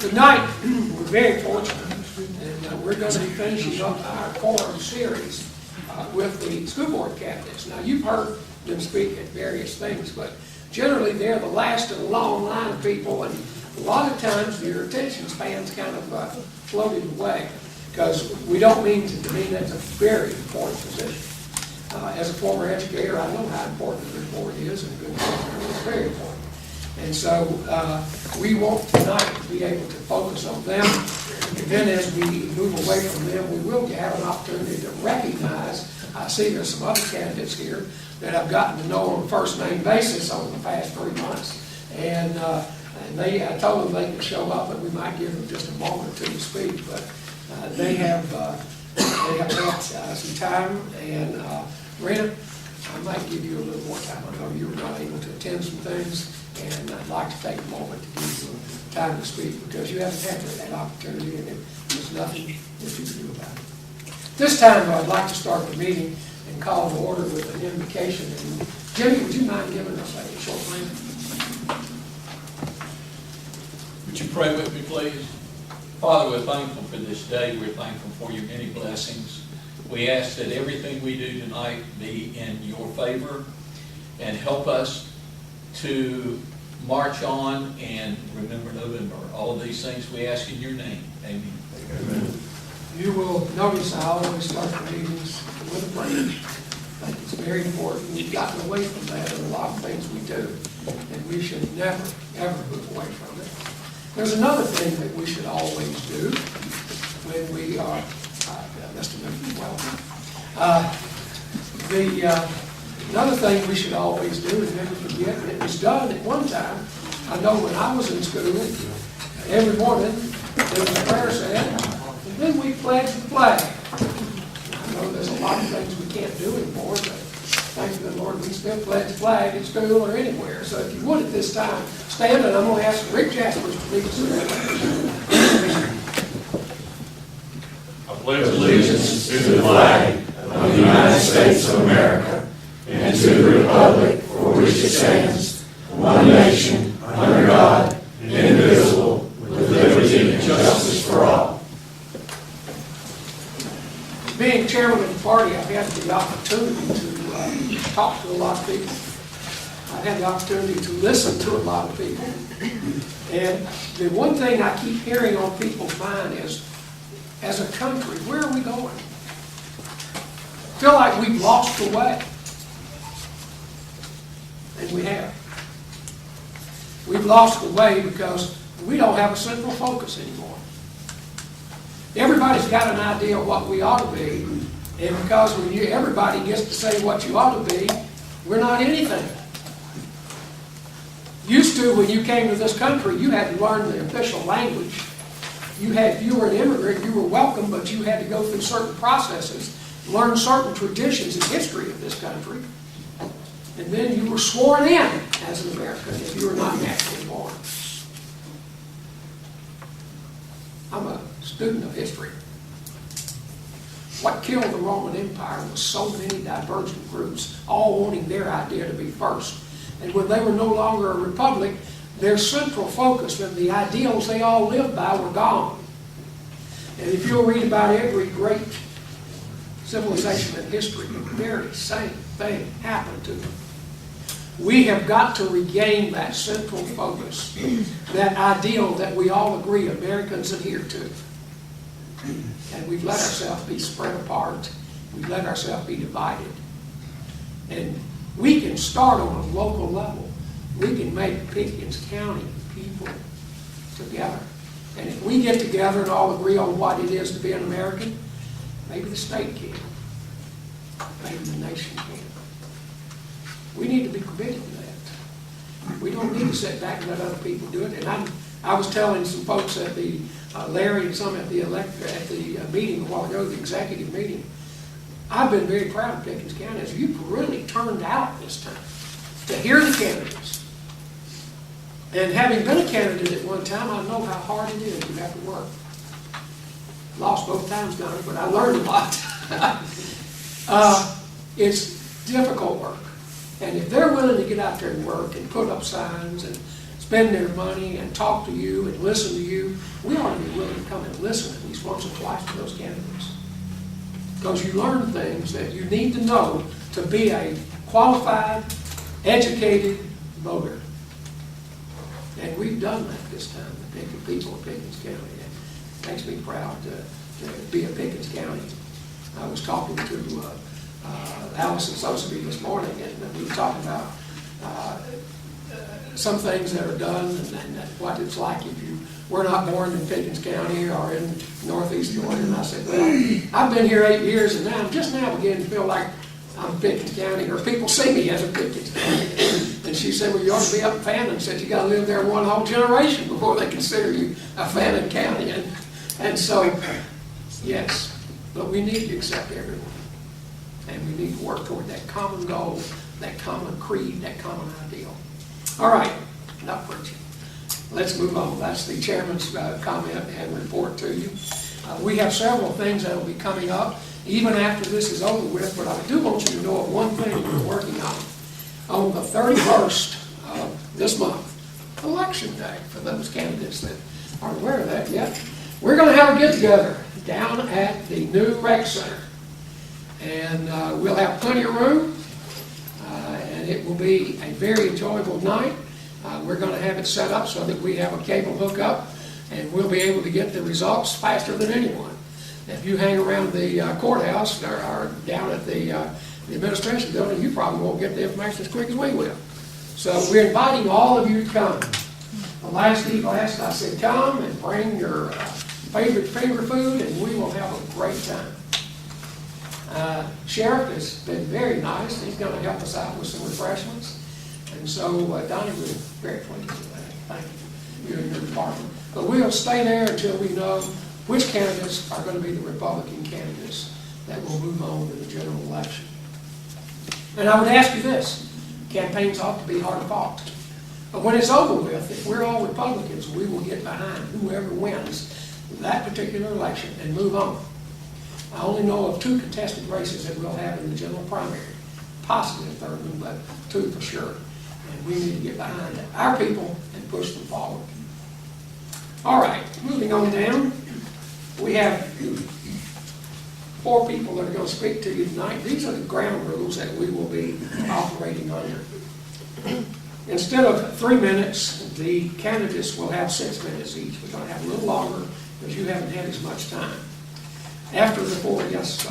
Tonight, we're very fortunate, and we're going to be finishing up our forum series with the school board candidates. Now, you've heard them speak at various things, but generally they're the last in a long line of people, and a lot of times your attention spans kind of floated away, because we don't mean to demean that's a very important position. As a former educator, I know how important the board is, and good government is very important. And so we want tonight to be able to focus on them. And then as we move away from them, we will have an opportunity to recognize, I see there's some other candidates here that I've gotten to know on a first name basis over the past 3 months. And I told them they could show up, and we might give them just a moment or two to speak. But they have had some time. And Rena, I might give you a little more time. I know you were not able to attend some things, and I'd like to take a moment to give you time to speak, because you haven't had that opportunity, and there's nothing that you can do about it. This time, I'd like to start the meeting and call to order with an invocation. And Jimmy, would you mind giving us a short prayer? Would you pray with me, please? Father, we're thankful for this day. We're thankful for your many blessings. We ask that everything we do tonight be in your favor, and help us to march on and remember November. All of these things we ask in your name. Amen. Amen. You will notice I always start the meetings with a prayer. I think it's very important. We've gotten away from that in a lot of things we do, and we should never, ever move away from it. There's another thing that we should always do when we are, Mr. Memphis, welcome. Another thing we should always do is never forget, and it was done at one time. I know when I was in school, every morning there was a prayer said, and then we pledged the flag. I know there's a lot of things we can't do anymore, but thank the Lord we still pledge the flag at school or anywhere. So if you would at this time, stand, and I'm going to ask Rick Jaspers to lead us through that. I pledge allegiance to the flag of the United States of America, and to the republic for which it stands, one nation, under God, indivisible, with liberty and justice for all. Being chairman of the party, I've had the opportunity to talk to a lot of people. I've had the opportunity to listen to a lot of people. And the one thing I keep hearing on people's mind is, as a country, where are we going? I feel like we've lost the way. And we have. We've lost the way because we don't have a central focus anymore. Everybody's got an idea of what we ought to be, and because when everybody gets to say what you ought to be, we're not anything. Used to, when you came to this country, you had to learn the official language. You were an immigrant, you were welcome, but you had to go through certain processes, learn certain traditions and history of this country. And then you were sworn in as an American if you were not naturally born. I'm a student of history. What killed the Roman Empire was so many divergent groups, all wanting their idea to be first. And when they were no longer a republic, their central focus and the ideals they all lived by were gone. And if you'll read about every great civilization in history, the very same thing happened to them. We have got to regain that central focus, that ideal that we all agree Americans adhere to. And we've let ourselves be spread apart. We've let ourselves be divided. And we can start on a local level. We can make Pickens County people together. And if we get together and all agree on what it is to be an American, maybe the state can. Maybe the nation can. We need to be committed to that. We don't need to sit back and let other people do it. And I was telling some folks at the Larry and some at the meeting a while ago, the executive meeting. I've been very proud of Pickens County as you've really turned out this time to hear the candidates. And having been a candidate at one time, I know how hard it is. You have to work. Lost both times, Donnie, but I learned a lot. It's difficult work. And if they're willing to get out there and work and put up signs and spend their money and talk to you and listen to you, we ought to be willing to come and listen at least once or twice to those candidates. Because you learn things that you need to know to be a qualified, educated voter. And we've done that this time, the people of Pickens County. It makes me proud to be a Pickens County. I was talking to Allison Soseby this morning, and we were talking about some things that are done and what it's like if you were not born in Pickens County or in Northeast Georgia. And I said, well, I've been here 8 years, and now I'm just now beginning to feel like I'm Pickens County, or people see me as a Pickens County. And she said, well, you ought to be up in Fannin. Said you got to live there one whole generation before they consider you a Fannin County. And so, yes, but we need to accept everyone. And we need to work toward that common goal, that common creed, that common ideal. All right, enough preaching. Let's move on. That's the chairman's comment and report to you. We have several things that will be coming up even after this is over with, but I do want you to know of one thing we're working on. On the 31st of this month, Election Day, for those candidates that aren't aware of that yet, we're going to have a get-together down at the new rec center. And we'll have plenty of room, and it will be a very enjoyable night. We're going to have it set up so that we have a cable hookup, and we'll be able to get the results faster than anyone. If you hang around the courthouse or down at the administration building, you probably won't get the information as quick as we will. So we're inviting all of you to come. The last I said, come and bring your favorite food, and we will have a great time. Sheriff has been very nice. He's going to help us out with some refreshments. And so, Donnie, we're very pleased with that. Thank you and your department. But we'll stay there until we know which candidates are going to be the Republican candidates that will move on to the general election. And I would ask you this. Campaigns ought to be hard fought. But when it's over with, if we're all Republicans, we will get behind whoever wins that particular election and move on. I only know of 2 contested races that we'll have in the general primary. Possibly a third one, but 2 for sure. And we need to get behind our people and push them forward. All right, moving on down. We have 4 people that are going to speak to you tonight. These are the ground rules that we will be operating under. Instead of 3 minutes, the candidates will have 6 minutes each. We're going to have a little longer because you haven't had as much time. After the 4, yes,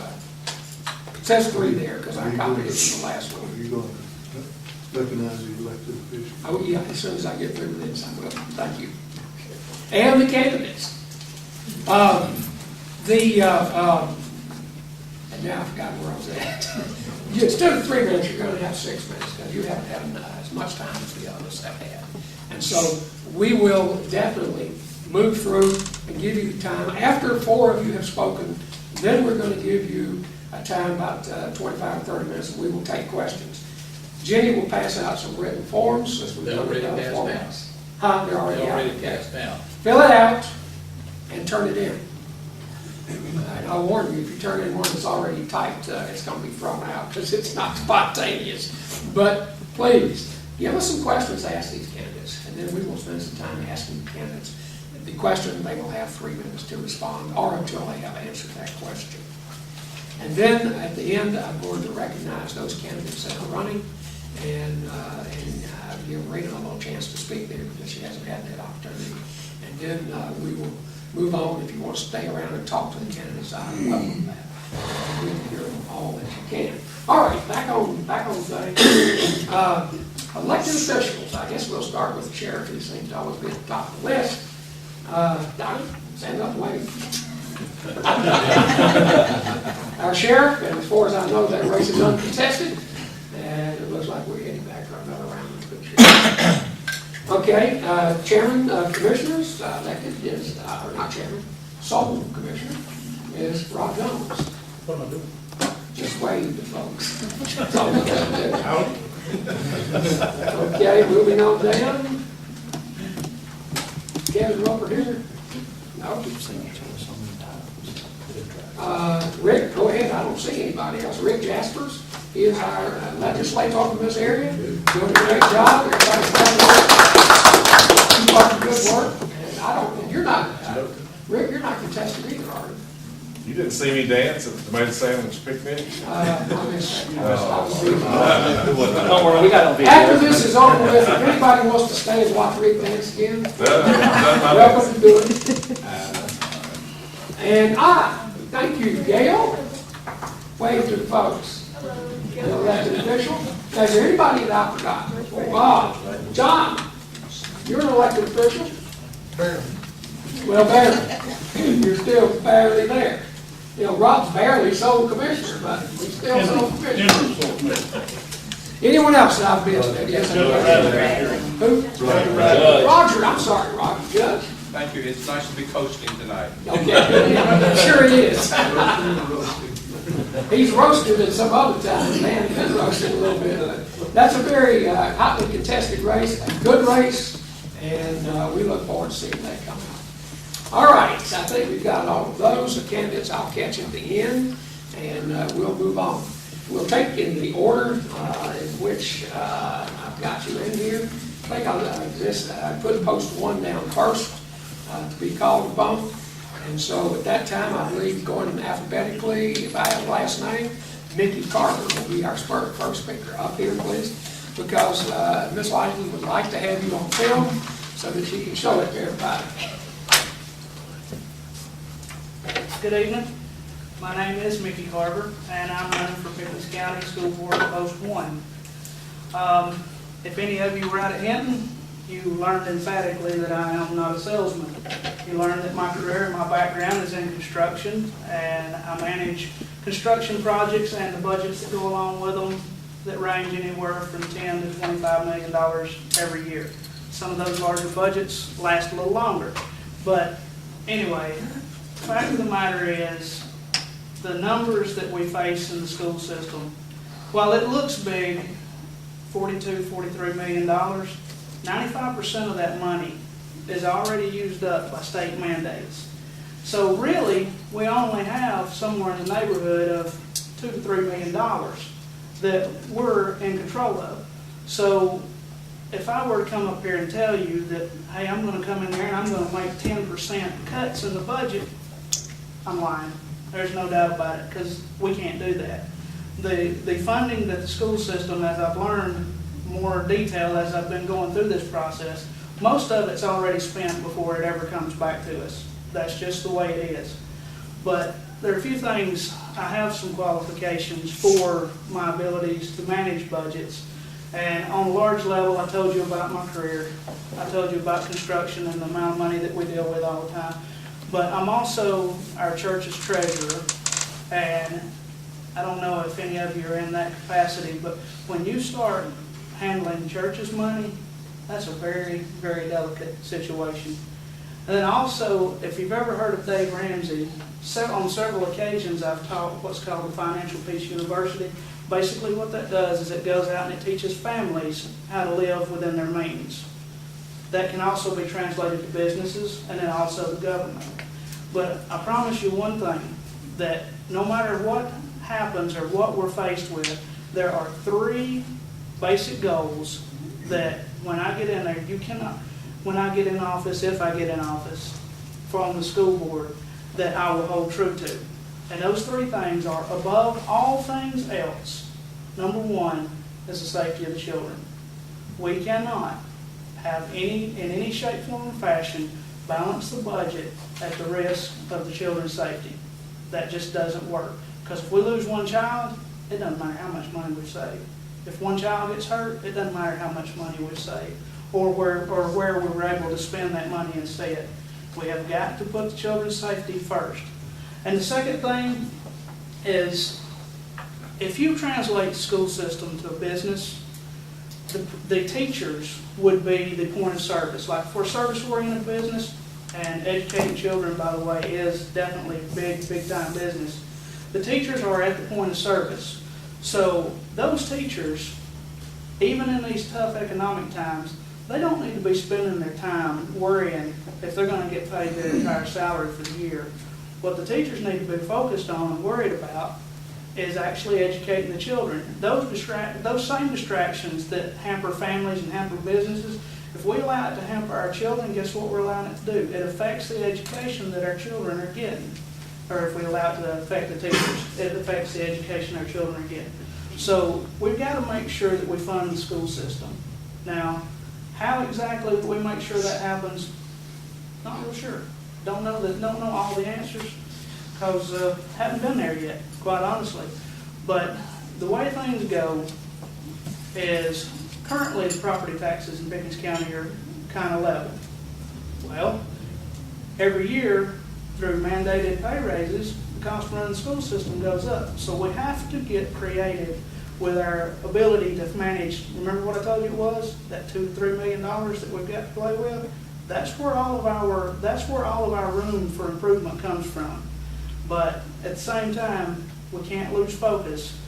it says 3 there because I copied it from the last one. Are you going to recognize the elected officials? Oh, yeah, as soon as I get through with this, I will. Thank you. And the candidates. And now I forgot where I was at. Instead of 3 minutes, you're going to have 6 minutes because you haven't had as much time as the others have had. And so we will definitely move through and give you the time. After 4 of you have spoken, then we're going to give you a time about 25 or 30 minutes, and we will take questions. Jenny will pass out some written forms. They're already passed out. They're already passed out. Fill it out and turn it in. And I'll warn you, if you turn in one that's already typed, it's going to be thrown out because it's not spontaneous. But please, give us some questions to ask these candidates, and then we will spend some time asking the candidates the question. They will have 3 minutes to respond, or until they have answered that question. And then at the end, I'm going to recognize those candidates that are running and give Rena a little chance to speak there because she hasn't had that opportunity. And then we will move on. If you want to stay around and talk to the candidates, I welcome that. We can hear them all that you can. All right, back on things. Elected officials. I guess we'll start with the sheriff. He seems to always be at the top of the list. Donnie, stand up and wave. Our sheriff, and as far as I know, that race is uncontested, and it looks like we're heading back for another round of good sheriff. Okay, chairman of commissioners elected is, or not chairman, sole commissioner is Rob Jones. What am I doing? Just wave to folks. That's all we got to do. Okay, moving on down. Kevin Roper here. No. Rick, go ahead. I don't see anybody else. Rick Jaspers, he is our legislator from this area. Doing a great job. Everybody's done keep up the good work. And I don't, and you're not You didn't see me dance at the tomato sandwich picnic? I missed that. Don't worry, we got on video. After this is over with, if anybody wants to stay and watch Rick dance again, welcome to do it. And thank you, Gail. Wave to the folks. The elected official. Now, is there anybody that I forgot? Wow. John, you're an elected official? Barely. Well, barely. You're still barely there. You know, Rob's barely sole commissioner, but he's still sole commissioner. Anyone else that I've missed? Who? Roger, I'm sorry, Roger. Judge? Thank you. It's nice to be coasting tonight. Okay. Sure it is. He's roasted at some other time. Man, he's been roasted a little bit. That's a very hotly contested race, a good race, and we look forward to seeing that come out. All right, so I think we've got all of those. The candidates I'll catch at the end, and we'll move on. We'll take in the order in which I've got you in here. I think I put post 1 down first to be called upon. And so at that time, I believe going alphabetically, if I have a last name, Mickey Carver will be our first speaker. Up here, please, because Ms. Lively would like to have you on film so that she can show it to everybody. Good evening. My name is Mickey Carver, and I'm running for Pickens County School Board Post 1. If any of you were out at Hinton, you learned emphatically that I am not a salesman. You learned that my career and my background is in construction, and I manage construction projects and the budgets that go along with them that range anywhere from $10 to $25 million every year. Some of those larger budgets last a little longer. But anyway, the fact of the matter is the numbers that we face in the school system, while it looks big, $42, $43 million, 95% of that money is already used up by state mandates. So really, we only have somewhere in the neighborhood of $2 to $3 million that we're in control of. So if I were to come up here and tell you that, hey, I'm going to come in there and I'm going to make 10% cuts in the budget, I'm lying. There's no doubt about it, because we can't do that. The funding that the school system, as I've learned more detail as I've been going through this process, most of it's already spent before it ever comes back to us. That's just the way it is. But there are a few things, I have some qualifications for my abilities to manage budgets. And on a large level, I told you about my career. I told you about construction and the amount of money that we deal with all the time. But I'm also our church's treasurer, and I don't know if any of you are in that capacity, but when you start handling church's money, that's a very, very delicate situation. And then also, if you've ever heard of Dave Ramsey, on several occasions I've taught what's called the Financial Peace University. Basically what that does is it goes out and it teaches families how to live within their means. That can also be translated to businesses and then also the government. But I promise you one thing, that no matter what happens or what we're faced with, there are 3 basic goals that when I get in there, when I get in office, if I get in office from the school board, that I will hold true to. And those 3 things are, above all things else, number 1 is the safety of the children. We cannot have in any shape, form, or fashion, balance the budget at the risk of the children's safety. That just doesn't work. Because if we lose one child, it doesn't matter how much money we've saved. If one child gets hurt, it doesn't matter how much money we've saved, or where we were able to spend that money instead. We have got to put the children's safety first. And the second thing is, if you translate the school system to a business, the teachers would be the point of service. Like for a service-oriented business, and educating children, by the way, is definitely big time business. The teachers are at the point of service. So those teachers, even in these tough economic times, they don't need to be spending their time worrying if they're going to get paid their entire salary for the year. What the teachers need to be focused on and worried about is actually educating the children. Those same distractions that hamper families and hamper businesses, if we allow it to hamper our children, guess what we're allowing it to do? It affects the education that our children are getting. or if we allow it to affect the teachers, it affects the education our children are getting. So we've got to make sure that we fund the school system. Now, how exactly we make sure that happens, not real sure. Don't know all the answers, because haven't been there yet, quite honestly. But the way things go is currently the property taxes in Pickens County are kind of level. Well, every year through mandated pay raises, the cost of running the school system goes up. So we have to get creative with our ability to manage. Remember what I told you it was? That $2 to $3 million that we've got to play with? That's where all of our room for improvement comes from. But at the same time, we can't lose focus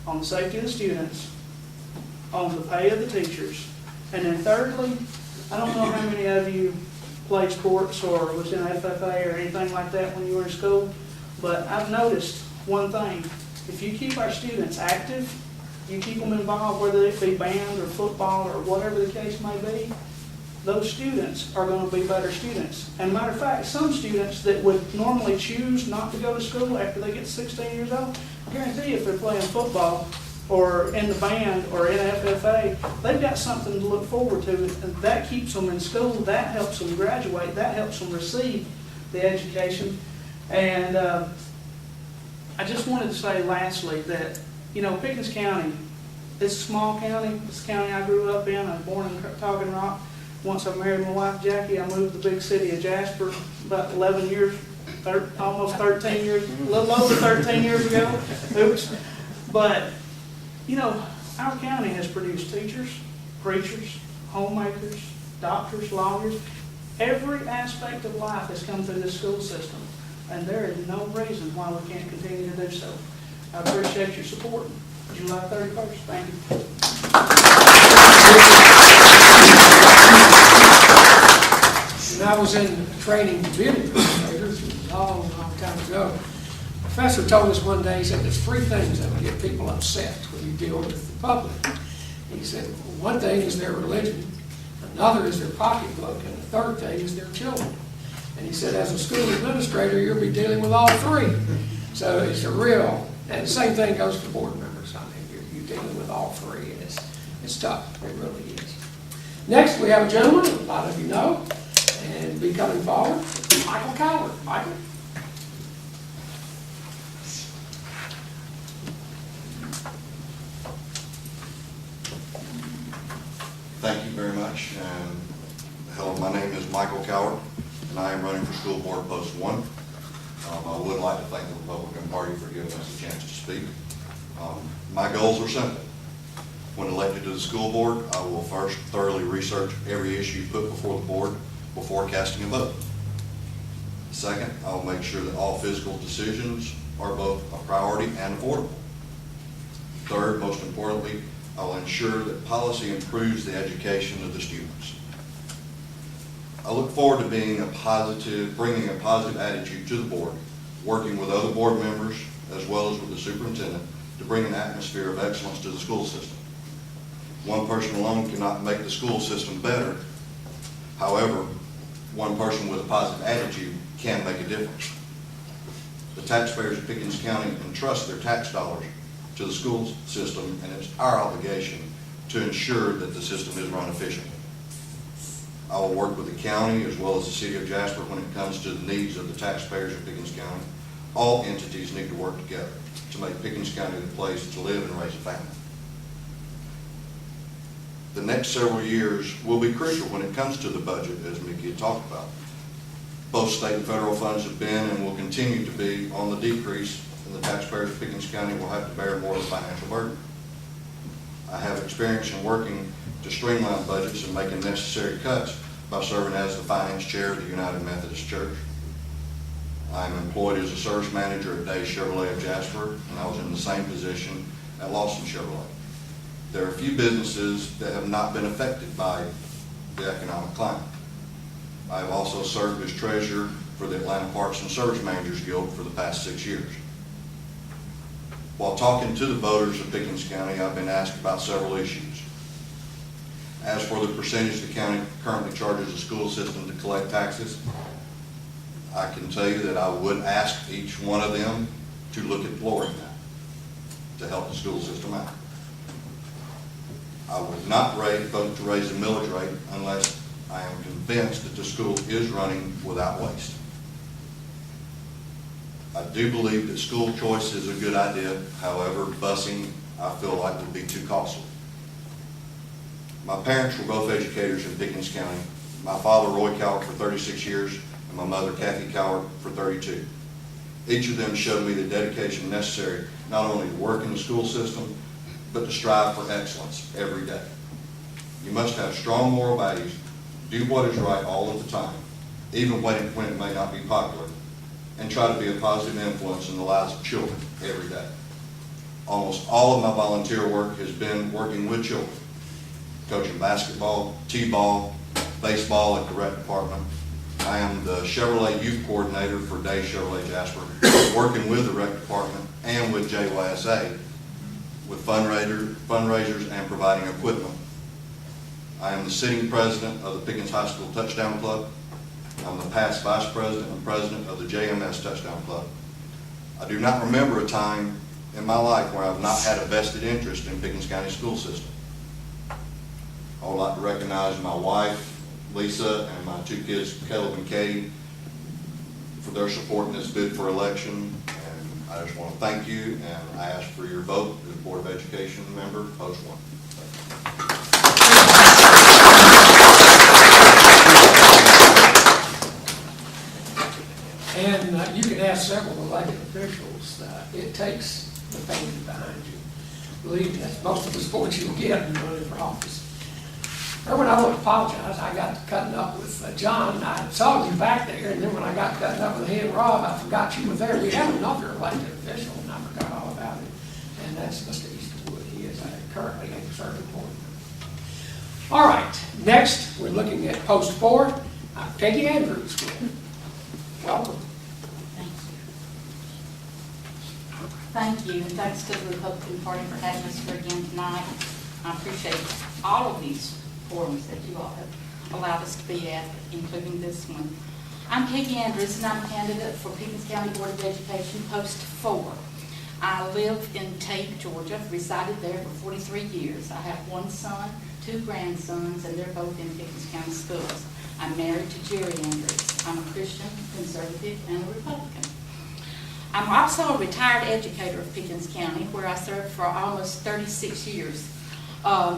on the safety of the students, on the pay of the teachers, and then thirdly, I don't know how many of you played sports or was in FFA or anything like that when you were in school, but I've noticed one thing. If you keep our students active, you keep them involved, whether it be band or football or whatever the case may be, those students are going to be better students. And matter of fact, some students that would normally choose not to go to school after they get 16 years old, I guarantee you if they're playing football or in the band or in FFA, they've got something to look forward to, and that keeps them in school, that helps them graduate, that helps them receive the education. And I just wanted to say lastly that, you know, Pickens County, it's a small county. It's the county I grew up in. I was born in Toggin Rock. Once I married my wife, Jackie, I moved to the big city of Jasper about 11 years, almost 13 years, a little over 13 years ago. Oops. But, you know, our county has produced teachers, preachers, homemakers, doctors, lawyers. Every aspect of life has come through this school system, and there is no reason why we can't continue to do so. I appreciate your support. July 31st. Thank you. When I was in training to be an administrator, a long time ago, a professor told us one day, he said, there's three things that will get people upset when you deal with the public. He said, one thing is their religion, another is their pocketbook, and the third thing is their children. And he said, as a school administrator, you'll be dealing with all three. So it's a real, and the same thing goes for board members. I mean, you're dealing with all three, and it's tough. It really is. Next, we have a gentleman, a lot of you know, and be coming forward, Michael Cowart. Michael. Thank you very much. Hello, my name is Michael Cowart, and I am running for school board post 1. I would like to thank the Republican Party for giving us a chance to speak. My goals are simple. When elected to the school board, I will first thoroughly research every issue put before the board before casting a vote. Second, I will make sure that all fiscal decisions are both a priority and affordable. Third, most importantly, I will ensure that policy improves the education of the students. I look forward to bringing a positive attitude to the board, working with other board members as well as with the superintendent to bring an atmosphere of excellence to the school system. One person alone cannot make the school system better. However, one person with a positive attitude can make a difference. The taxpayers of Pickens County entrust their tax dollars to the school system, and it's our obligation to ensure that the system is run efficiently. I will work with the county as well as the city of Jasper when it comes to the needs of the taxpayers of Pickens County. All entities need to work together to make Pickens County the place to live and raise a family. The next several years will be crucial when it comes to the budget, as Mickey had talked about. Both state and federal funds have been and will continue to be on the decrease, and the taxpayers of Pickens County will have to bear more of the financial burden. I have experience in working to streamline budgets and making necessary cuts by serving as the finance chair of the United Methodist Church. I am employed as a service manager at Day Chevrolet of Jasper, and I was in the same position at Lawson Chevrolet. There are a few businesses that have not been affected by the economic climate. I have also served as treasurer for the Atlanta Parks and Service Managers Guild for the past 6 years. While talking to the voters of Pickens County, I've been asked about several issues. As for the percentage the county currently charges the school system to collect taxes, I can tell you that I would ask each one of them to look at lowering that to help the school system out. I would not vote to raise the millage rate unless I am convinced that the school is running without waste. I do believe that school choice is a good idea. However, busing, I feel like, would be too costly. My parents were both educators in Pickens County. My father, Roy Cowart, for 36 years, and my mother, Kathy Cowart, for 32. Each of them showed me the dedication necessary not only to work in the school system, but to strive for excellence every day. You must have strong moral values, do what is right all of the time, even when it may not be popular, and try to be a positive influence in the lives of children every day. Almost all of my volunteer work has been working with children, coaching basketball, t-ball, baseball at the rec department. I am the Chevrolet Youth Coordinator for Day Chevrolet Jasper, working with the rec department and with JYSA with fundraisers and providing equipment. I am the sitting president of the Pickens High School Touchdown Club. I'm the past vice president and president of the JMS Touchdown Club. I do not remember a time in my life where I've not had a vested interest in Pickens County school system. I would like to recognize my wife, Lisa, and my two kids, Caleb and Katie, for their support in this bid for election. And I just want to thank you, and I ask for your vote as Board of Education member, Post 1. And you can ask several elected officials. It takes the family behind you. Believe me, that's most of the support you'll get in running for office. Ervin, I want to apologize. I got to cutting up with John. I saw you back there, and then when I got cutting up with he and Rob, I forgot you were there. We have another elected official, and I forgot all about it. And that's Mr. Easterwood. He is currently a serving board member. All right, next we're looking at Post 4, Peggy Andrews. Welcome. Thank you, and thanks to the Republican Party for having us here again tonight. I appreciate all of these forums that you all have allowed us to be at, including this one. I'm Peggy Andrews, and I'm a candidate for Pickens County Board of Education, Post 4. I live in Tate, Georgia, resided there for 43 years. I have one son, 2 grandsons, and they're both in Pickens County schools. I'm married to Jerry Andrews. I'm a Christian, conservative, and a Republican. I'm also a retired educator of Pickens County, where I served for almost 36 years.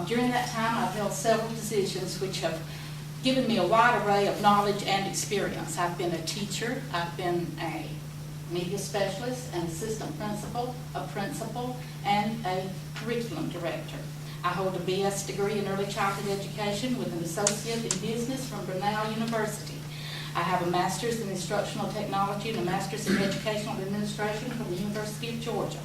During that time, I've held several positions which have given me a wide array of knowledge and experience. I've been a teacher, I've been a media specialist, an assistant principal, a principal, and a curriculum director. I hold a BS degree in early childhood education with an associate in business from Brunel University. I have a master's in instructional technology and a master's in educational administration from the University of Georgia.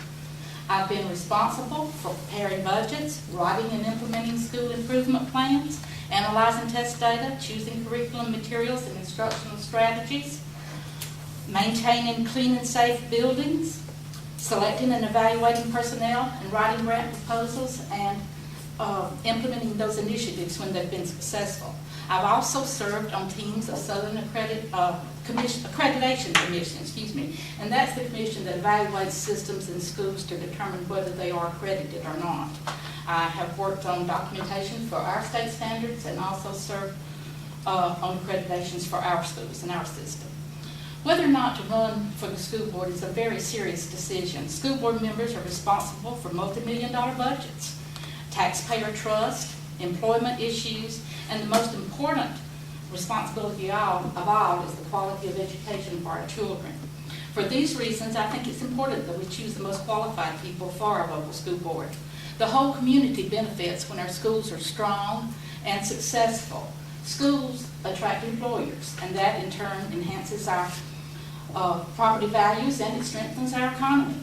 I've been responsible for preparing budgets, writing and implementing school improvement plans, analyzing test data, choosing curriculum materials and instructional strategies, maintaining clean and safe buildings, selecting and evaluating personnel, and writing grant proposals, and implementing those initiatives when they've been successful. I've also served on teams of Southern Accreditation Commission, and that's the commission that evaluates systems in schools to determine whether they are accredited or not. I have worked on documentation for our state standards and also served on accreditations for our schools and our system. Whether or not to run for the school board is a very serious decision. School board members are responsible for multi-million-dollar budgets, taxpayer trust, employment issues, and the most important responsibility of all is the quality of education for our children. For these reasons, I think it's important that we choose the most qualified people for our local school board. The whole community benefits when our schools are strong and successful. Schools attract employers, and that in turn enhances our property values and it strengthens our economy.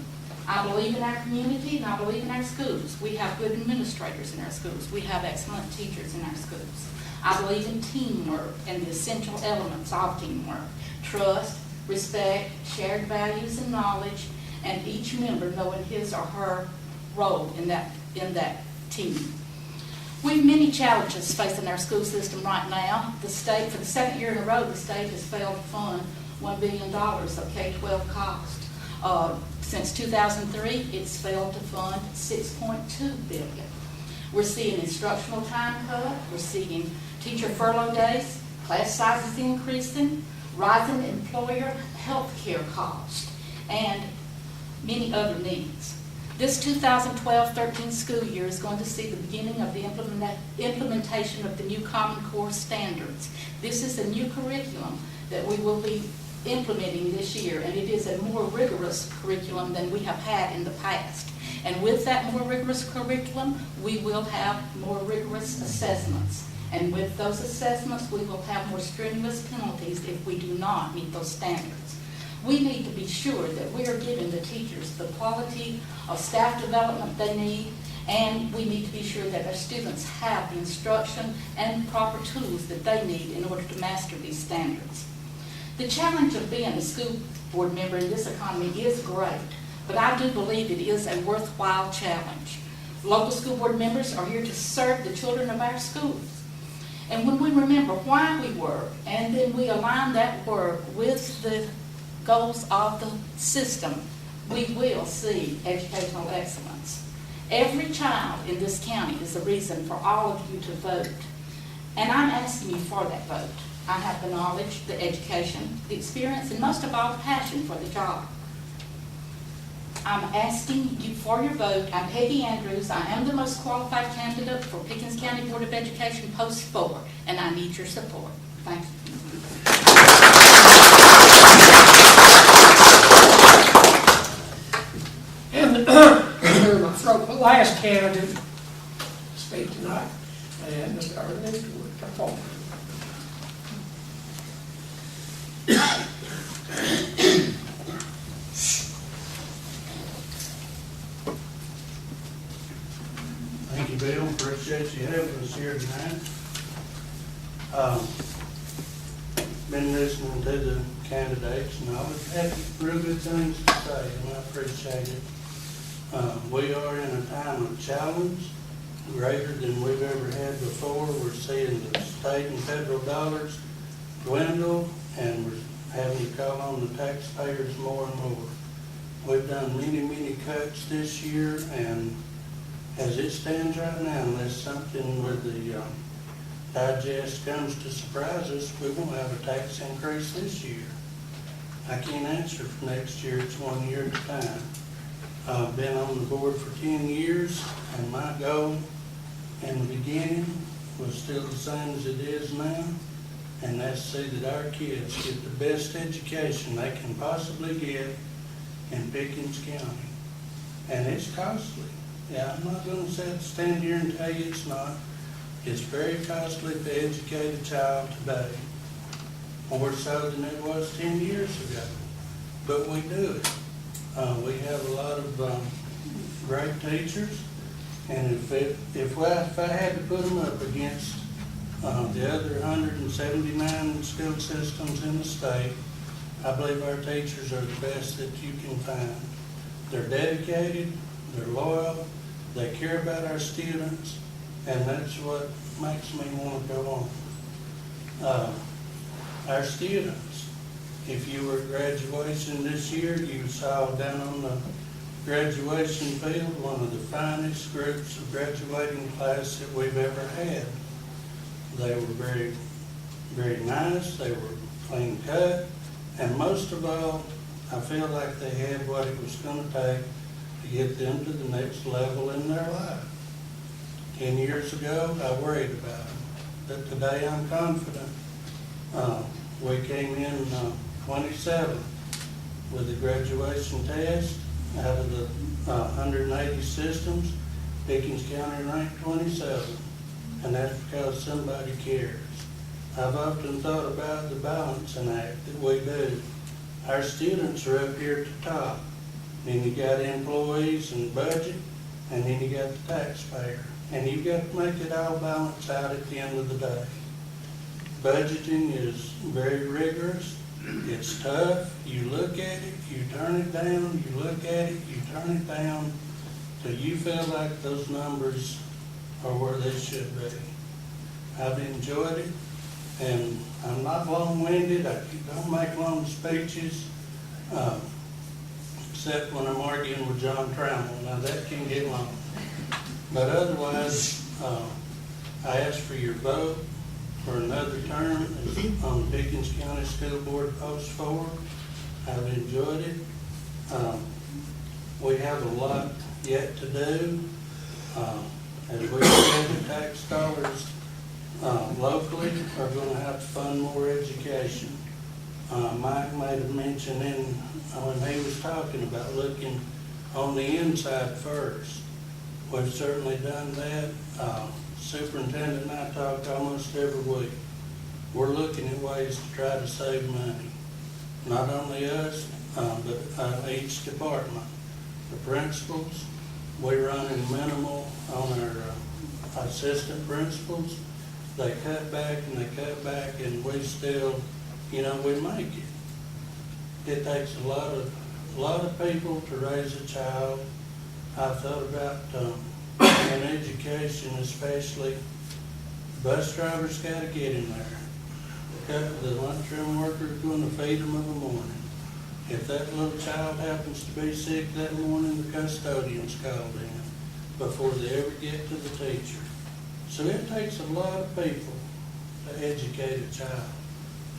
I believe in our community and I believe in our schools. We have good administrators in our schools. We have excellent teachers in our schools. I believe in teamwork and the essential elements of teamwork: trust, respect, shared values and knowledge, and each member knowing his or her role in that team. We have many challenges facing our school system right now. The state, for the second year in a row, the state has failed to fund $1 billion of K-12 cost. Since 2003, it's failed to fund $6.2 billion. We're seeing instructional time cut, we're seeing teacher furlough days, class sizes increasing, rising employer health care costs, and many other needs. This 2012-13 school year is going to see the beginning of the implementation of the new Common Core standards. This is a new curriculum that we will be implementing this year, and it is a more rigorous curriculum than we have had in the past. And with that more rigorous curriculum, we will have more rigorous assessments. And with those assessments, we will have more strenuous penalties if we do not meet those standards. We need to be sure that we are giving the teachers the quality of staff development they need, and we need to be sure that our students have the instruction and proper tools that they need in order to master these standards. The challenge of being a school board member in this economy is great, but I do believe it is a worthwhile challenge. Local school board members are here to serve the children of our schools. And when we remember why we work, and then we align that work with the goals of the system, we will see educational excellence. Every child in this county is a reason for all of you to vote. And I'm asking you for that vote. I have the knowledge, the education, the experience, and most of all, the passion for the job. I'm asking you for your vote. I'm Peggy Andrews. I am the most qualified candidate for Pickens County Board of Education Post 4, and I need your support. Thank you. And clear my throat, the last candidate to speak tonight, and Mr. Ervin Easterwood, come forward. Thank you, Bill. Appreciate you having us here tonight. Been listening to the candidates, and all have real good things to say, and I appreciate it. We are in a time of challenge, greater than we've ever had before. We're seeing the state and federal dollars dwindle, and we're having to call on the taxpayers more and more. We've done many cuts this year, and as it stands right now, unless something with the digest comes to surprise us, we won't have a tax increase this year. I can't answer for next year. It's 1 year at a time. I've been on the board for 10 years, and my goal in the beginning was still the same as it is now, and that's to see that our kids get the best education they can possibly get in Pickens County. And it's costly. Yeah, I'm not going to stand here and tell you it's not. It's very costly to educate a child today, more so than it was 10 years ago. But we do it. We have a lot of great teachers, and if I had to put them up against the other 179 school systems in the state, I believe our teachers are the best that you can find. They're dedicated, they're loyal, they care about our students, and that's what makes me want to go on. Our students, if you were at graduation this year, you saw down on the graduation field one of the finest groups of graduating class that we've ever had. They were very, very nice, they were clean cut, and most of all, I feel like they had what it was going to take to get them to the next level in their life. 10 years ago, I worried about them, but today I'm confident. We came in 27 with the graduation test. Out of the 180 systems, Pickens County ranked 27, and that's because somebody cares. I've often thought about the balancing act that we do. Our students are up here at the top. Then you got employees and budget, and then you got the taxpayer. And you've got to make it all balance out at the end of the day. Budgeting is very rigorous. It's tough. You look at it, you turn it down, you look at it, you turn it down, till you feel like those numbers are where they should be. I've enjoyed it. And I'm not long-winded, I don't make long speeches, except when I'm arguing with John Trammell. Now, that can get long. But otherwise, I ask for your vote for another term on the Pickens County School Board Post 4. I've enjoyed it. We have a lot yet to do. As we spend the tax dollars locally, are going to have to fund more education. Mike made a mention when he was talking about looking on the inside first. We've certainly done that. Superintendent and I talk almost every week. We're looking at ways to try to save money. Not only us, but each department. The principals, we're running minimal on our assistant principals. They cut back and they cut back, and we still, we make it. It takes a lot of people to raise a child. I've thought about in education, especially, bus drivers got to get in there. The lunchroom worker's going to feed them in the morning. If that little child happens to be sick that morning, the custodian's called in before they ever get to the teacher. So it takes a lot of people to educate a child.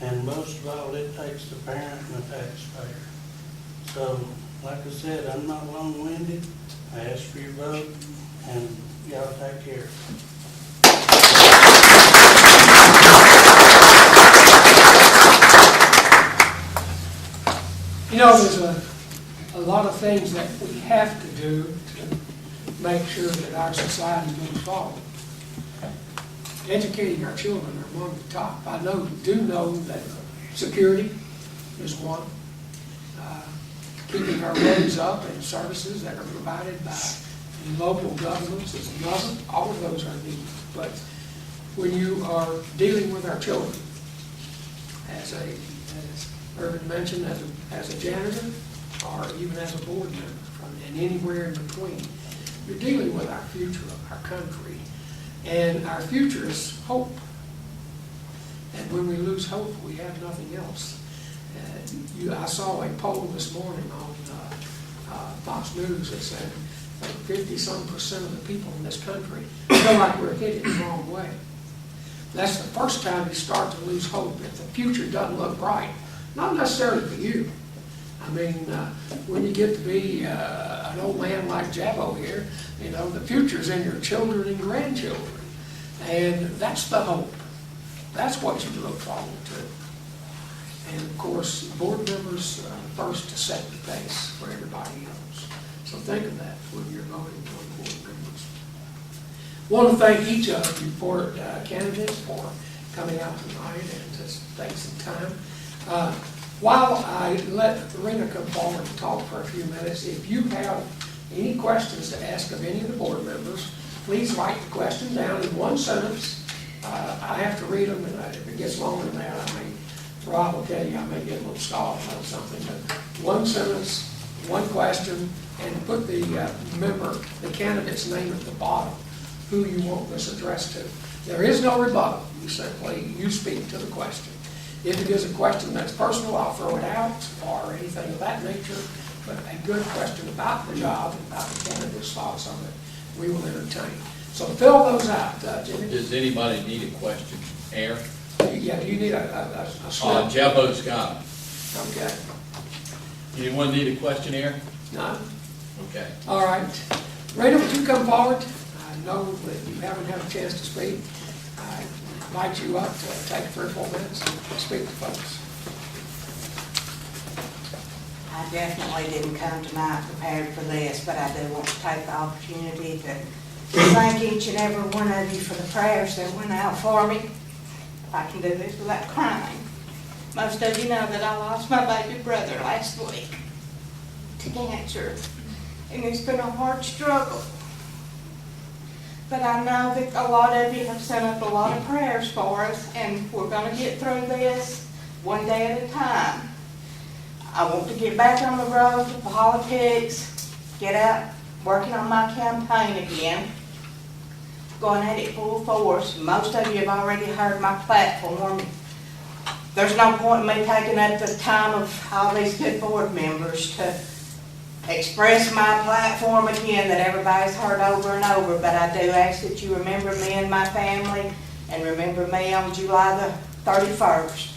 And most of all, it takes the parent and the taxpayer. So, like I said, I'm not long-winded. I ask for your vote, and y'all take care. There's a lot of things that we have to do to make sure that our society moves forward. Educating our children are among the top. I do know that security is one. Keeping our roads up and services that are provided by local governments is another. All of those are needed. But when you are dealing with our children, as Ervin mentioned, as a janitor, or even as a board member, and anywhere in between, you're dealing with our future of our country. And our future is hope. And when we lose hope, we have nothing else. I saw a poll this morning on Fox News that said 50-some% of the people in this country feel like we're headed the wrong way. That's the first time you start to lose hope. If the future doesn't look bright, not necessarily for you. I mean, when you get to be an old man like Jabbo here, the future's in your children and grandchildren. And that's the hope. That's what you look forward to. And of course, board members first to set the pace for everybody else. So think of that when you're voting for board members. I want to thank each of you for candidates for coming out tonight and just take some time. While I let Rena come forward and talk for a few minutes, if you have any questions to ask of any of the board members, please write the question down in one sentence. I have to read them, and if it gets longer than that, Rob will tell you I may get a little stalled or something, but one sentence, one question, and put the the candidate's name at the bottom, who you want this addressed to. There is no rebuttal. You speak to the question. If it is a question that's personal, I'll throw it out, or anything of that nature, but a good question about the job, about the candidate's thoughts on it, we will entertain. So fill those out, Jimmy. Does anybody need a question? Air? Yeah, do you need a slip? Jabbo's got it. Okay. Anyone need a question, Air? No? Okay. All right. Rena, would you come forward? I know that you haven't had a chance to speak. I invite you up to take 3 or 4 minutes and speak to folks. I definitely didn't come tonight prepared for this, but I do want to take the opportunity to thank each and every one of you for the prayers that went out for me. If I can do this without crying. Most of you know that I lost my baby brother last week to cancer, and it's been a hard struggle. But I know that a lot of you have sent up a lot of prayers for us, and we're going to get through this one day at a time. I want to get back on the road to politics, get out working on my campaign again. going at it full force. Most of you have already heard my platform. There's no point in me taking up the time of all these good board members to express my platform again that everybody's heard over and over, but I do ask that you remember me and my family, and remember me on July the 31st.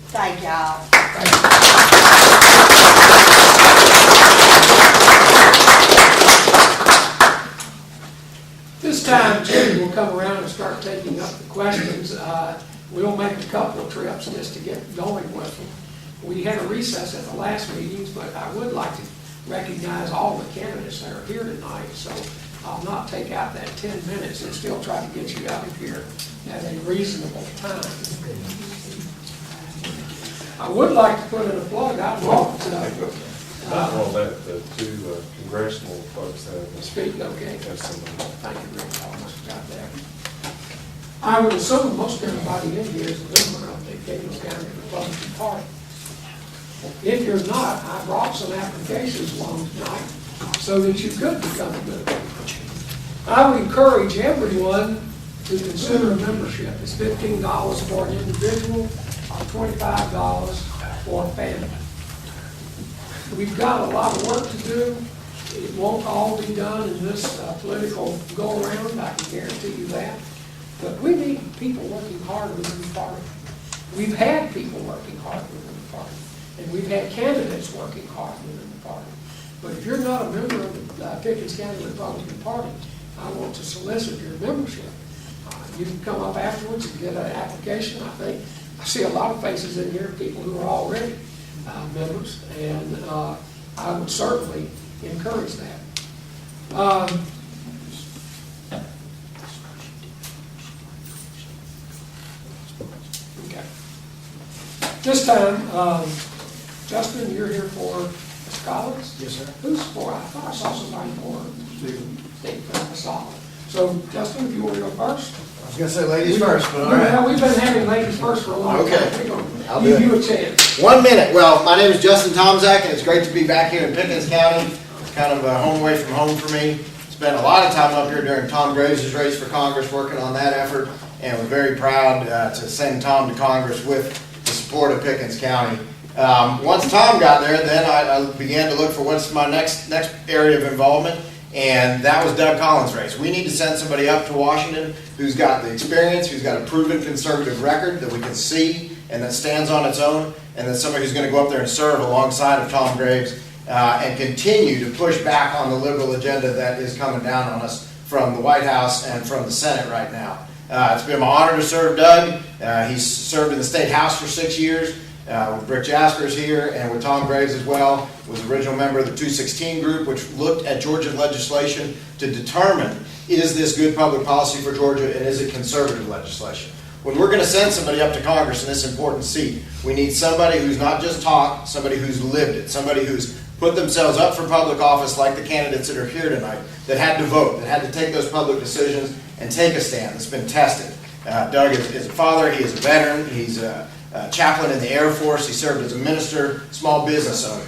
Thank y'all. This time, Jimmy will come around and start taking up the questions. We'll make a couple of trips just to get going with them. We had a recess at the last meetings, but I would like to recognize all the candidates that are here tonight, so I'll not take out that 10 minutes and still try to get you out of here at a reasonable time. I would like to put in a plug. I brought, I'll let the two congressional folks speak, okay? have some. Thank you, Rick. I almost got that. I would assume most everybody in here is a member of the Pickens County Republican Party. If you're not, I brought some applications along tonight so that you could become a member. I would encourage everyone to consider a membership. It's $15 for an individual or $25 for a family. We've got a lot of work to do. It won't all be done in this political go-around, I can guarantee you that. But we need people working hard within the party. We've had people working hard within the party, and we've had candidates working hard within the party. But if you're not a member of the Pickens County Republican Party, I want to solicit your membership. You can come up afterwards and get an application. I see a lot of faces in here, people who are already members, and I would certainly encourage that. Okay. This time, Justin, you're here for Ms. Collins? Yes, sir. Who's for? I thought I saw somebody for Steve for Ms. Zoller. So, Justin, if you want to go first? I was gonna say ladies first, but all right. Well, we've been having ladies first for a long time. Okay. We're going I'll to do give it. you a chance. 1 minute. Well, my name is Justin Tomczak, and it's great to be back here in Pickens County. It's kind of a home away from home for me. Spent a lot of time up here during Tom Graves' race for Congress working on that effort, and we're very proud to send Tom to Congress with the support of Pickens County. Once Tom got there, then I began to look for what's my next area of involvement, and that was Doug Collins' race. We need to send somebody up to Washington who's got the experience, who's got a proven conservative record that we can see and that stands on its own, and then somebody who's going to go up there and serve alongside of Tom Graves and continue to push back on the liberal agenda that is coming down on us from the White House and from the Senate right now. It's been my honor to serve Doug. He's served in the State House for 6 years. With Rick Jasper's here, and with Tom Graves as well, was the original member of the 216 group, which looked at Georgia legislation to determine, is this good public policy for Georgia, and is it conservative legislation? When we're going to send somebody up to Congress in this important seat, we need somebody who's not just talked, somebody who's lived it, somebody who's put themselves up for public office like the candidates that are here tonight, that had to vote, that had to take those public decisions and take a stand, that's been tested. Doug is a father, he is a veteran, he's a chaplain in the Air Force, he served as a minister, small business owner.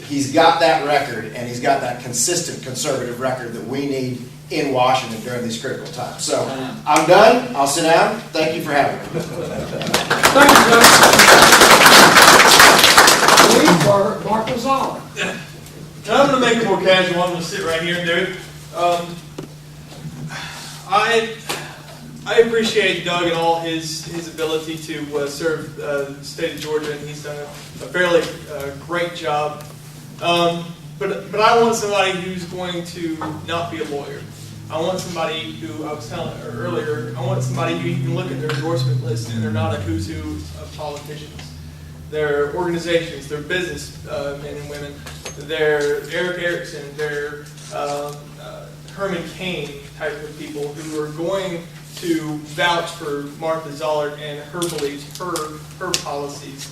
He's got that record, and he's got that consistent conservative record that we need in Washington during these critical times. So, I'm done. I'll sit down. Thank you for having me. Thank you, Justin. Lead for Martha Zoller. I'm going to make it more casual. I'm going to sit right here and do it. I appreciate Doug and all his ability to serve the state of Georgia, and he's done a fairly great job. But I want somebody who's going to not be a lawyer. I want somebody who, I was telling her earlier, I want somebody who you can look at their endorsement list and they're not a who's who of politicians. They're organizations, they're business men and women, they're Eric Erickson, they're Herman Cain type of people who are going to vouch for Martha Zoller and her beliefs, her policies.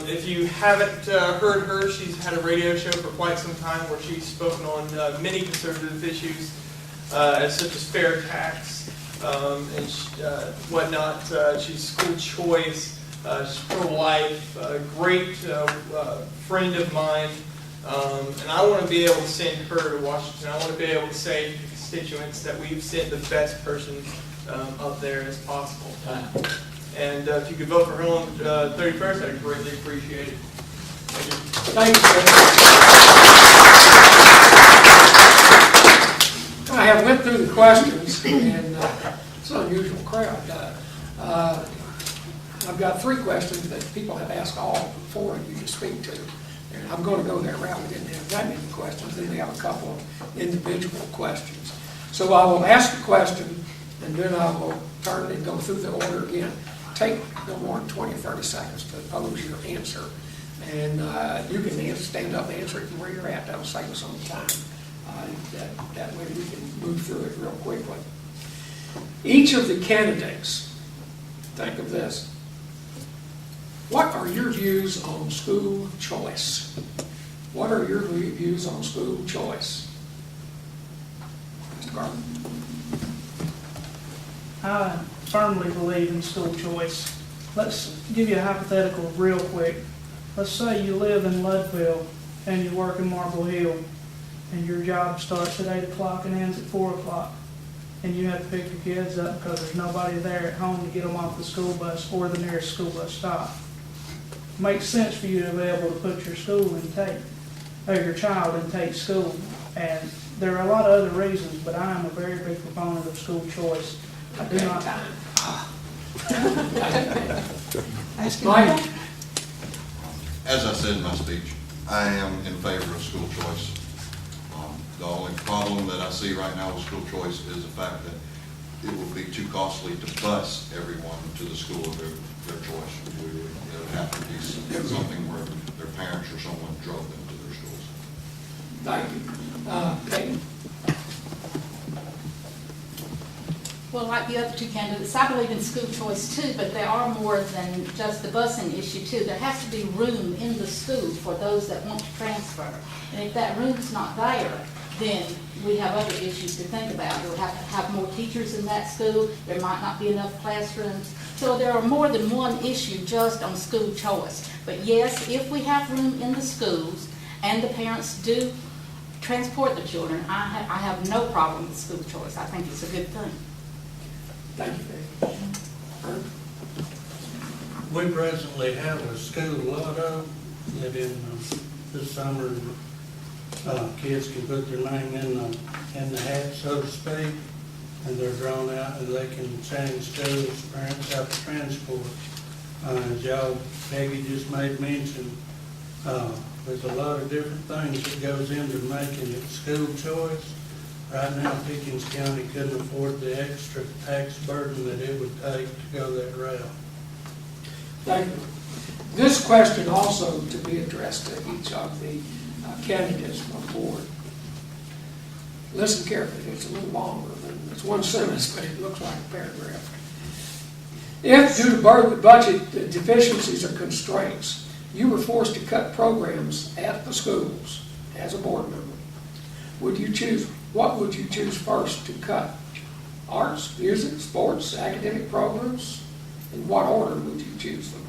If you haven't heard her, she's had a radio show for quite some time where she's spoken on many conservative issues, such as fair tax and whatnot. She's school choice, she's pro-life, a great friend of mine. And I want to be able to send her to Washington. I want to be able to say, constituents that we've sent the best person up there as possible. And if you could vote for her on 31st, I'd greatly appreciate it. Thank you. Thank you. I have went through the questions, and it's an unusual crowd. I've got 3 questions that people have asked all 4 of you to speak to. And I'm going to go that route. We didn't have that many questions. Then we have a couple of individual questions. So I will ask the question, and then I will turn and go through the order again. Take no more than 20 or 30 seconds to pose your answer. And you can stand up and answer it from where you're at. That'll save us some time. That way we can move through it real quickly. Each of the candidates, think of this. What are your views on school choice? What are your views on school choice? Mr. Carver? I firmly believe in school choice. Let's give you a hypothetical real quick. Let's say you live in Leadville and you work in Marble Hill, and your job starts at 8 o'clock and ends at 4 o'clock, and you have to pick your kids up because there's nobody there at home to get them off the school bus or the nearest school bus stop. Makes sense for you to be able to put your your child in Tate School, and there are a lot of other reasons, but I am a very big proponent of school choice. I do not. Mike? As I said in my speech, I am in favor of school choice. The only problem that I see right now with school choice is the fact that it will be too costly to bus everyone to the school of their choice. It would have to be something where their parents or someone drove them to their schools. Thank you. Peggy? Well, like the other 2 candidates, I believe in school choice too, but there are more than just the busing issue too. There has to be room in the school for those that want to transfer. And if that room's not there, then we have other issues to think about. We'll have to have more teachers in that school. There might not be enough classrooms. So there are more than one issue just on school choice. But yes, if we have room in the schools and the parents do transport the children, I have no problem with school choice. I think it's a good thing. Thank you, Peggy. We presently have a school lotto that this summer, kids can put their name in the hat, so to speak, and they're drawn out, and they can change schools. Parents have to transport. As y'all, Peggy just made mention, there's a lot of different things that goes into making it school choice. Right now, Pickens County couldn't afford the extra tax burden that it would take to go that route. Thank you. This question also to be addressed to each of the candidates on the board. Listen carefully. It's a little longer than it's one sentence, but it looks like a paragraph. If, due to budget deficiencies or constraints, you were forced to cut programs at the schools as a board member, what would you choose first to cut? Arts, music, sports, academic programs? In what order would you choose them?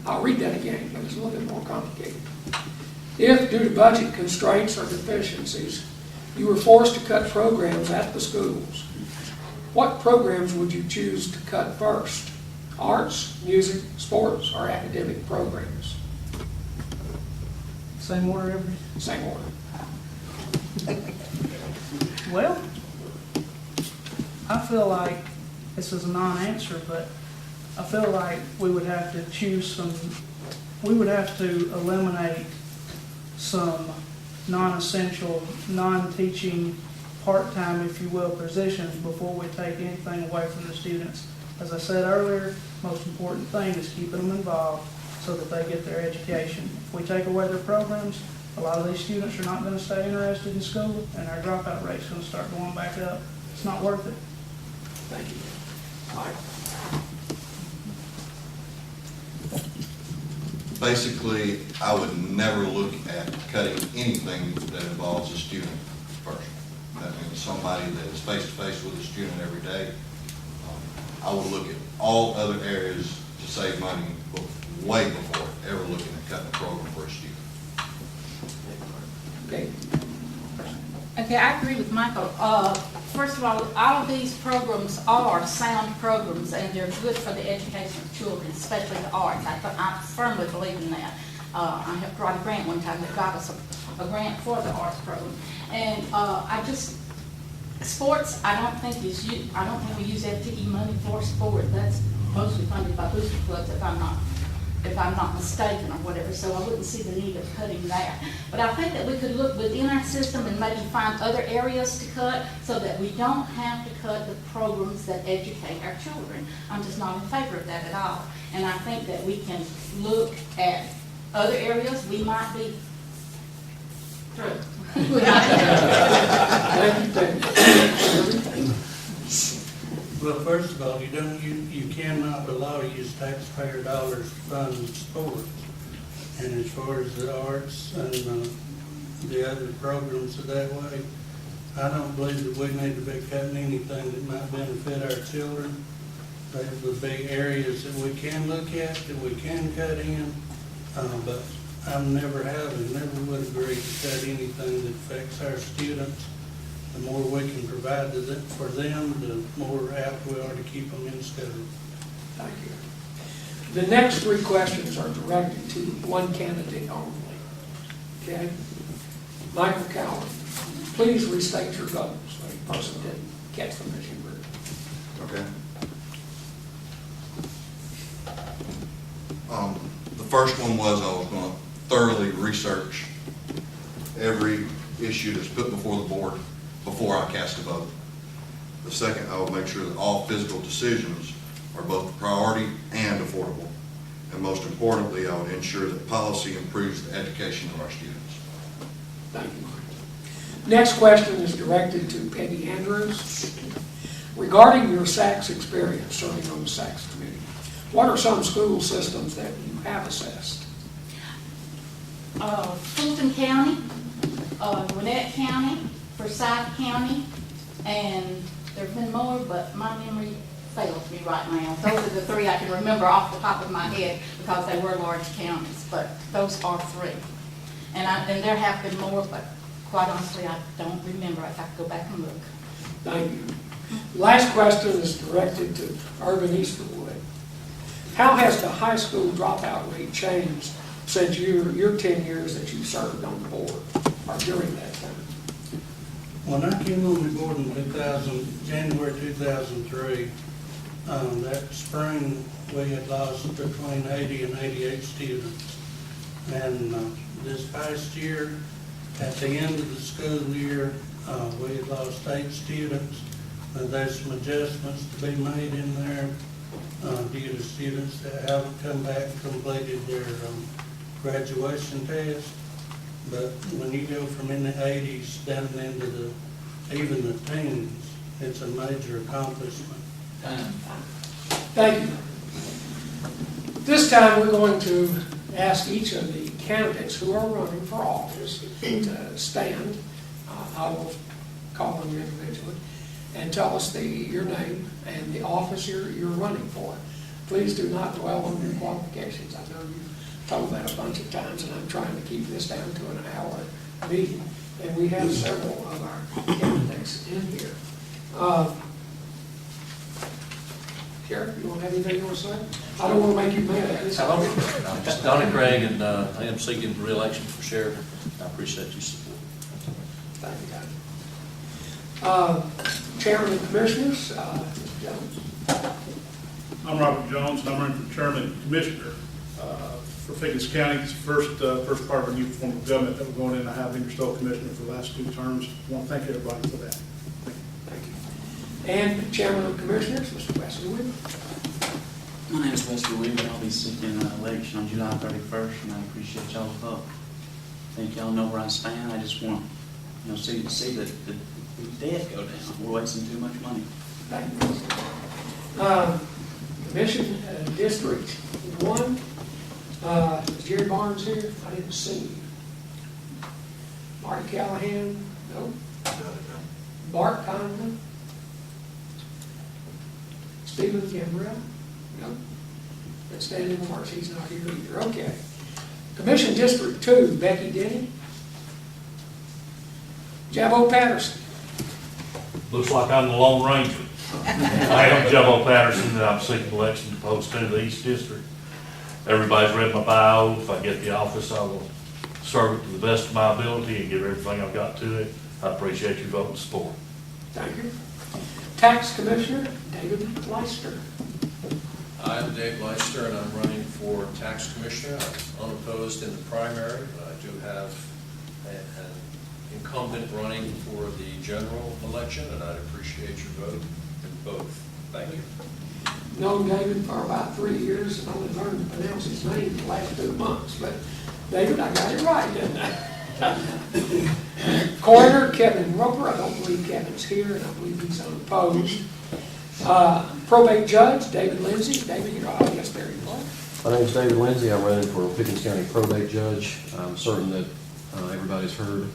I'll read that again, but it's a little bit more complicated. If, due to budget constraints or deficiencies, you were forced to cut programs at the schools, what programs would you choose to cut first? Arts, music, sports, or academic programs? Same order, Same order. Well, I feel like this is a non-answer, but I feel like we would have to eliminate some non-essential, non-teaching, part-time, if you will, positions before we take anything away from the students. As I said earlier, most important thing is keeping them involved so that they get their education. If we take away their programs, a lot of these students are not going to stay interested in school, and our dropout rate's going to start going back up. It's not worth it. Thank you. Mike? Basically, I would never look at cutting anything that involves a student first. That means somebody that is face-to-face with a student every day. I would look at all other areas to save money way before ever looking at cutting a program for a student. Okay. Okay, Okay, I agree with Michael. First of all of these programs are sound programs, and they're good for the education of children, especially the arts. I firmly believe in that. I helped write a grant one time that got us a grant for the arts program. And sports, I don't think we use FTE money for sport. That's mostly funded by booster clubs, if I'm not mistaken or whatever, so I wouldn't see the need of cutting that. But I think that we could look within our system and maybe find other areas to cut so that we don't have to cut the programs that educate our children. I'm just not in favor of that at all. And I think that we can look at other areas we might be through. Well, first of all, you cannot allow to use taxpayer dollars to fund sports. And as far as the arts and the other programs that way, I don't believe that we need to be cutting anything that might benefit our children. There would be areas that we can look at, that we can cut in, but I never would agree to cut anything that affects our students. The more we can provide for them, the more apt we are to keep them in school. Thank you. The next three questions are directed to one candidate only. Okay? Michael Cowart, please restate your goals. The person didn't catch them as you were. Okay. The first one was I was going to thoroughly research every issue that's put before the board before I cast a vote. The second, I will make sure that all physical decisions are both a priority and affordable. And most importantly, I would ensure that policy improves the education of our students. Thank you, Mike. Next question is directed to Peggy Andrews. Regarding your SACS experience serving on the SACS committee, what are some school systems that you have assessed? Fulton County, Gwinnett County, Forsyth County, and there have been more, but my memory fails me right now. Those are the three I can remember off the top of my head because they were large counties, but those are three. And there have been more, but quite honestly, I don't remember. I have to go back and look. Thank you. Last question is directed to Ervin Easterwood. How has the high school dropout rate changed since your 10 years that you served on the board, or during that time? When I came on the board in January 2003, that spring we had lost between 80 and 88 students. And this past year, at the end of the school year, we had lost 8 students. There's some adjustments to be made in there due to students that haven't come back and completed their graduation test. But when you go from in the 80s down into even the teens, it's a major accomplishment. Thank you. This time we're going to ask each of the candidates who are running for office to stand. I will call them individually and tell us your name and the office you're running for. Please do not dwell on your qualifications. I know you've told that a bunch of times, and I'm trying to keep this down to an hour meeting. And we have several of our candidates in here. Sheriff, you want to have anything you want to say? I don't want to make you mad. Hello, I'm just Donnie Craig, and I am seeking re-election for sheriff. I appreciate your support. Thank you, guys. Chairman of Commissioners, Mr. Jones. I'm Robert Jones, and I'm running for Chairman and Commissioner for Pickens County. It's the first part of our new form of government that we're going in. I have been still commissioner for the last 2 terms. I want to thank everybody for that. Thank you. And Chairman of Commissioners, Mr. Wesley Weaver. My name is Wesley Weaver. I'll be seeking election on July 31st, and I appreciate y'all's vote. I think y'all know where I stand. I just want see the debt go down. We're wasting too much money. Thank you. Commission District 1. Is Jerry Barnes here? I didn't see you. Marty Callahan? No. Bart Conlon? Stephen Gambrell? No. That's Stanley Morris. He's not here either. Okay. Commission District 2, Becky Denny? Jabbo Patterson. Looks like I'm the Lone Ranger. I am Jabbo Patterson, and I'm seeking election to post 2 to the East District. Everybody's read my bio. If I get the office, I will serve it to the best of my ability and give everything I've got to it. I appreciate your vote and support. Thank you. Tax Commissioner David Leister. I'm Dave Leister, and I'm running for Tax Commissioner. I'm unopposed in the primary, but I do have an incumbent running for the general election, and I'd appreciate your vote in both. Thank you. Known David for about 3 years and only learned to pronounce his name the last 2 months, but David, I got it right, didn't I? Coroner Kevin Roper, I don't believe Kevin's here, and I believe he's unopposed. Probate Judge David Lindsay. David, you're on. Yes, there you are. My name's David Lindsay. I'm running for Pickens County Probate Judge. I'm certain that everybody's heard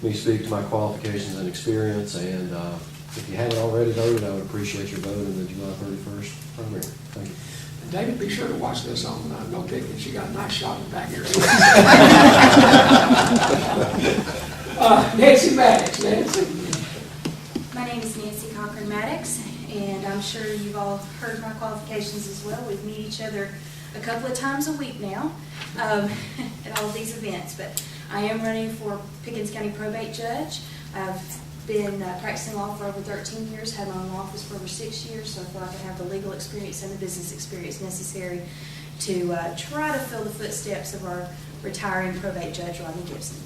me speak to my qualifications and experience, and if you haven't already voted, I would appreciate your vote in the July 31st primary. Thank you. And David, be sure to watch this on No Pickens. You got a nice shot in the back of your head. Nancy Maddox. Nancy. My name is Nancy Cochran Maddox, and I'm sure you've all heard my qualifications as well. We meet each other a couple of times a week now at all of these events, but I am running for Pickens County Probate Judge. I've been practicing law for over 13 years, had my own office for over 6 years, so I feel like I have the legal experience and the business experience necessary to try to fill the footsteps of our retiring probate judge, Rodney Gibson.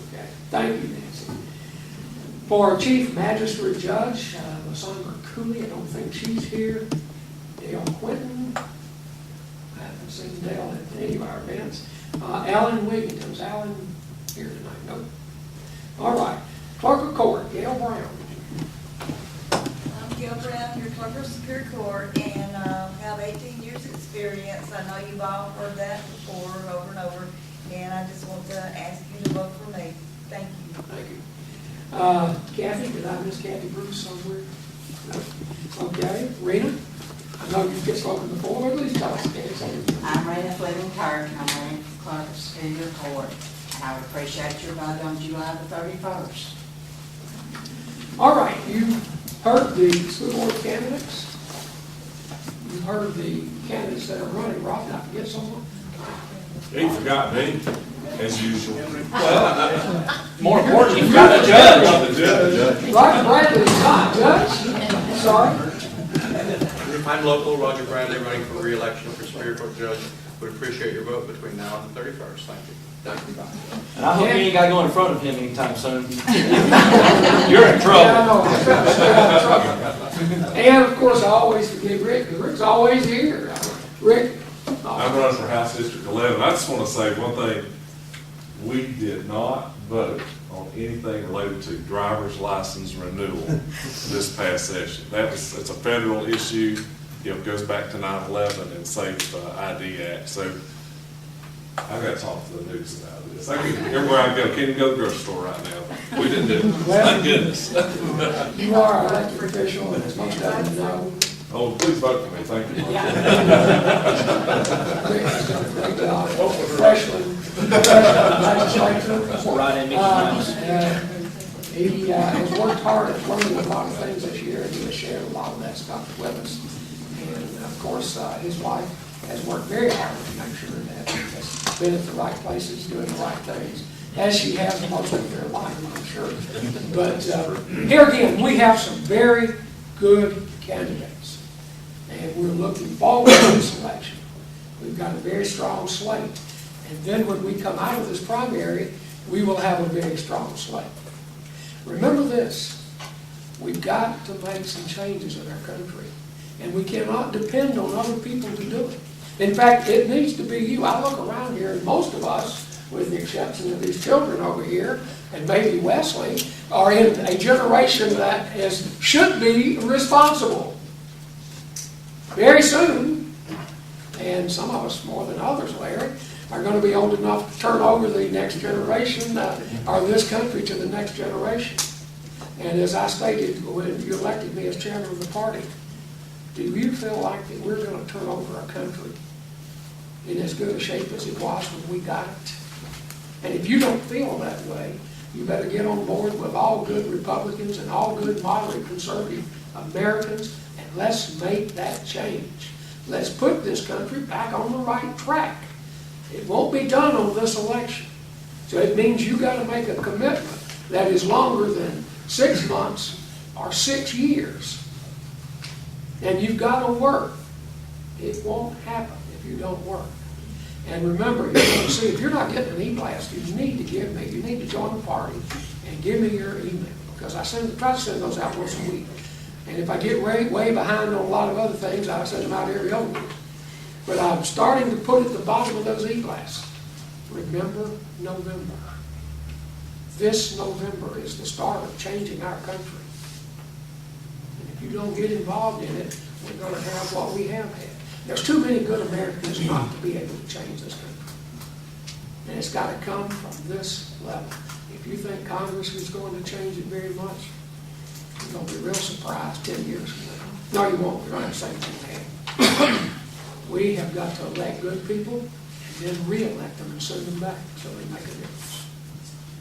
Okay, thank you, Nancy. For Chief Magistrate Judge, Lysandra Cooley, I don't think she's here. Dale Quinton, I haven't seen Dale at any of our events. Alan Williams, Alan here tonight? Nope. All right. Clerk of Court, Gail Brown. I'm Gail Brown, your Clerk of Superior Court, and have 18 years experience. I know you've all heard that before, over and over, and I just want to ask you to vote for me. Thank you. Thank you. Kathy, did I miss Kathy Bruce somewhere? No. Okay. Rena, I know you've spoken before, but at least tell us again. I'm Rena Fleming Kirk, and I'm running for Clerk of Superior Court, and I would appreciate your vote on July the 31st. All right, you've heard the school board candidates. You've heard the candidates that are running. Rob, did I forget someone? He forgot me, as usual. Well, more important, you forgot the judge. Roger Bradley is not judge. Sorry. I'm local, Roger Bradley, running for re-election for Superior Court Judge. Would appreciate your vote between now and the 31st. Thank you. Thank you, Bob. And I hope you ain't got to go in front of him anytime soon. You're in trouble. Yeah, I know. I'm trying to stay out of trouble. And of course, I always forget Rick, because Rick's always here. Rick. I'm running for House District 11. I just want to say one thing. We did not vote on anything related to driver's license renewal this past session. It's a federal issue. It goes back to 9/11 and saves the ID Act. So I've got to talk to the news about this. Everywhere I go, can't even go to the grocery store right now. We didn't do it. Well, Thank goodness. You are an elected official, and as most of them know. Oh, please vote for me. Thank you. Rick has done a great job. Freshman legislature. Right in Mickey Mouse. He has worked hard at learning a lot of things this year, and he has shared a lot of that stuff with us. And of course, his wife has worked very hard to make sure that he has been at the right places, doing the right things, as she has most of their life, I'm sure. But here again, we have some very good candidates, and we're looking forward to this election. We've got a very strong slate, and then when we come out of this primary, we will have a very strong slate. Remember this, we've got to make some changes in our country, and we cannot depend on other people to do it. In fact, it needs to be you. I look around here, and most of us, with the exception of these children over here, and maybe Wesley, are in a generation that should be responsible. Very soon, and some of us more than others, Larry, are going to be old enough to turn over the next generation, or this country to the next generation. And as I stated when you elected me as chairman of the party, do you feel like that we're going to turn over our country in as good a shape as it was when we got it? And if you don't feel that way, You better get on board with all good Republicans and all good moderate conservative Americans, and let's make that change. Let's put this country back on the right track. It won't be done on this election. So it means you got to make a commitment that is longer than 6 months or 6 years. And you've got to work. It won't happen if you don't work. And remember, you're going to see, if you're not getting an e-blast, you need to join the party and give me your email. Because I try to send those out once a week. And if I get way behind on a lot of other things, I send them out every other week. But I'm starting to put at the bottom of those e-blasts, remember November. This November is the start of changing our country. And if you don't get involved in it, we're going to have what we have had. There's too many good Americans not to be able to change this country. And it's got to come from this level. If you think Congress is going to change it very much, you're going to be real surprised 10 years from now. No, you won't. You're going to have the same thing. We have got to elect good people and then re-elect them and send them back so they make a difference.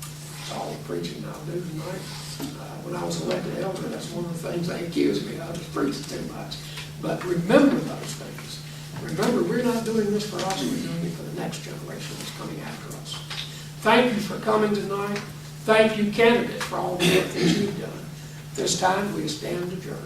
That's all the preaching I'll do tonight. When I was elected elder, that's one of the things they accused me of, is preaching too much. But remember those things. Remember, we're not doing this for us, we're doing it for the next generation that's coming after us. Thank you for coming tonight. Thank you, candidates, for all the work that you've done. This time, we stand adjourned.